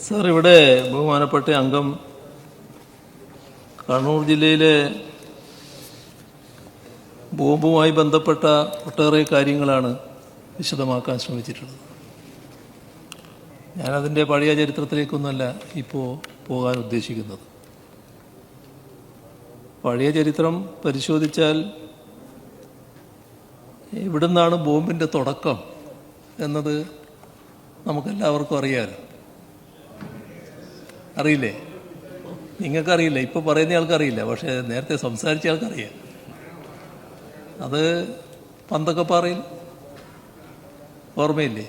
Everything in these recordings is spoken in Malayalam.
സാർ, ഇവിടെ ബഹുമാനപ്പെട്ട അംഗം കണ്ണൂർ ജില്ലയിലെ ബോംബുമായി ബന്ധപ്പെട്ട ഒട്ടേറെ കാര്യങ്ങളാണ് വിശദമാക്കാൻ ശ്രമിച്ചിട്ടുള്ളത്. ഞാനതിൻ്റെ പഴയ ചരിത്രത്തിലേക്കൊന്നുമല്ല ഇപ്പോൾ പോകാൻ ഉദ്ദേശിക്കുന്നത്. പഴയ ചരിത്രം പരിശോധിച്ചാൽ എവിടുന്നാണ് ബോംബിൻ്റെ തുടക്കം എന്നത് നമുക്കെല്ലാവർക്കും അറിയാമല്ലോ. അറിയില്ലേ? നിങ്ങൾക്കറിയില്ല, ഇപ്പോൾ പറയുന്ന ആൾക്കറിയില്ല, പക്ഷേ നേരത്തെ സംസാരിച്ച ആൾക്കറിയാം. അത് പന്തക്കപ്പാറയിൽ ഓർമ്മയില്ലേ?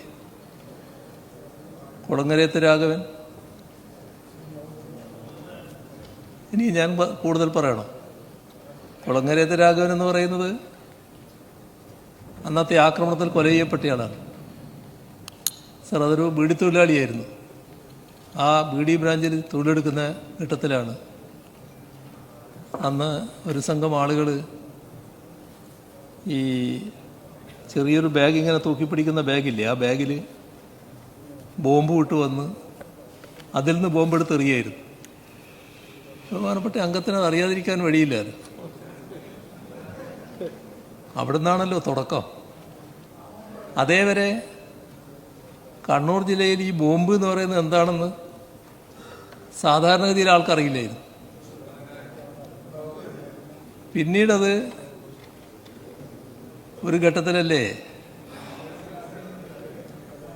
കുളങ്ങരയത്ത് രാഘവൻ. ഇനി ഞാൻ കൂടുതൽ പറയണം. കുളങ്ങരയത്ത് രാഘവൻ എന്ന് പറയുന്നത് അന്നത്തെ ആക്രമണത്തിൽ കൊല ചെയ്യപ്പെട്ടയാളാണ്. സാർ, അതൊരു ബീഡി തൊഴിലാളിയായിരുന്നു. ആ ബീഡി ബ്രാഞ്ചിൽ തൊഴിലെടുക്കുന്ന ഘട്ടത്തിലാണ് അന്ന് ഒരു സംഘം ആളുകൾ ഈ ചെറിയൊരു ബാഗ് ഇങ്ങനെ തൂക്കിപ്പിടിക്കുന്ന ബാഗില്ലേ, ആ ബാഗിൽ ബോംബ് വിട്ട് വന്ന് അതിൽ നിന്ന് ബോംബെടുത്ത് എറിയായിരുന്നു. ബഹുമാനപ്പെട്ട അംഗത്തിന് അത് അറിയാതിരിക്കാൻ വഴിയില്ലായിരുന്നു. അവിടെ നിന്നാണല്ലോ തുടക്കം. അതേവരെ കണ്ണൂർ ജില്ലയിൽ ഈ ബോംബ് എന്ന് പറയുന്നത് എന്താണെന്ന് സാധാരണഗതിയിൽ ആൾക്കറിയില്ലായിരുന്നു. പിന്നീടത് ഒരു ഘട്ടത്തിലല്ലേ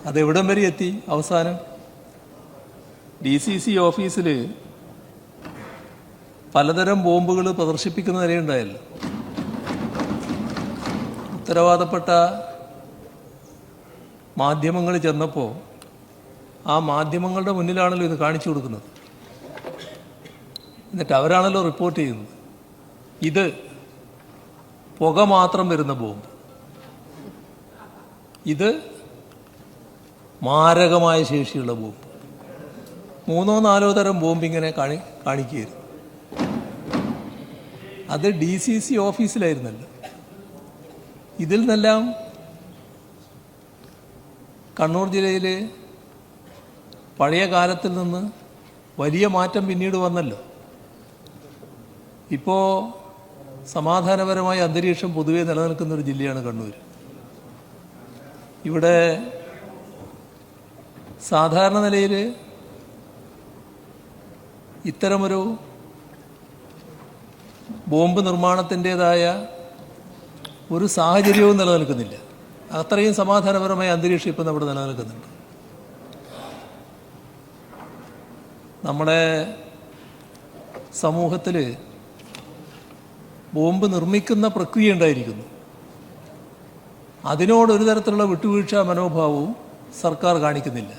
അതെവിടം വരെ എത്തി? അവസാനം DCC ഓഫീസിൽ പലതരം ബോംബുകൾ പ്രദർശിപ്പിക്കുന്ന നിലയുണ്ടായല്ലോ. ഉത്തരവാദപ്പെട്ട മാധ്യമങ്ങൾ ചെന്നപ്പോൾ ആ മാധ്യമങ്ങളുടെ മുന്നിലാണല്ലോ ഇത് കാണിച്ചു കൊടുക്കുന്നത്. എന്നിട്ട് അവരാണല്ലോ റിപ്പോർട്ട് ചെയ്യുന്നത്. ഇത് പുക മാത്രം വരുന്ന ബോംബ്, ഇത് മാരകമായ ശേഷിയുള്ള ബോംബ്, 3-4 തരം ബോംബ് ഇങ്ങനെ കാണിക്കുകയായിരുന്നു. അത് DCC ഓഫീസിലായിരുന്നല്ലോ. ഇതിൽ നിന്നെല്ലാം കണ്ണൂർ ജില്ലയിൽ പഴയ കാലത്തിൽ നിന്ന് വലിയ മാറ്റം പിന്നീട് വന്നല്ലോ. ഇപ്പോൾ സമാധാനപരമായ അന്തരീക്ഷം പൊതുവെ നിലനിൽക്കുന്നൊരു ജില്ലയാണ് കണ്ണൂർ. ഇവിടെ സാധാരണ നിലയിൽ ഇത്തരമൊരു ബോംബ് നിർമ്മാണത്തിൻ്റേതായ ഒരു സാഹചര്യവും നിലനിൽക്കുന്നില്ല. അത്രയും സമാധാനപരമായ അന്തരീക്ഷം ഇപ്പം നമ്മുടെ നിലനിൽക്കുന്നുണ്ട്. നമ്മുടെ സമൂഹത്തിൽ ബോംബ് നിർമ്മിക്കുന്ന പ്രക്രിയ ഉണ്ടായിരിക്കുന്നു. അതിനോടൊരു തരത്തിലുള്ള വിട്ടുവീഴ്ച മനോഭാവവും സർക്കാർ കാണിക്കുന്നില്ല.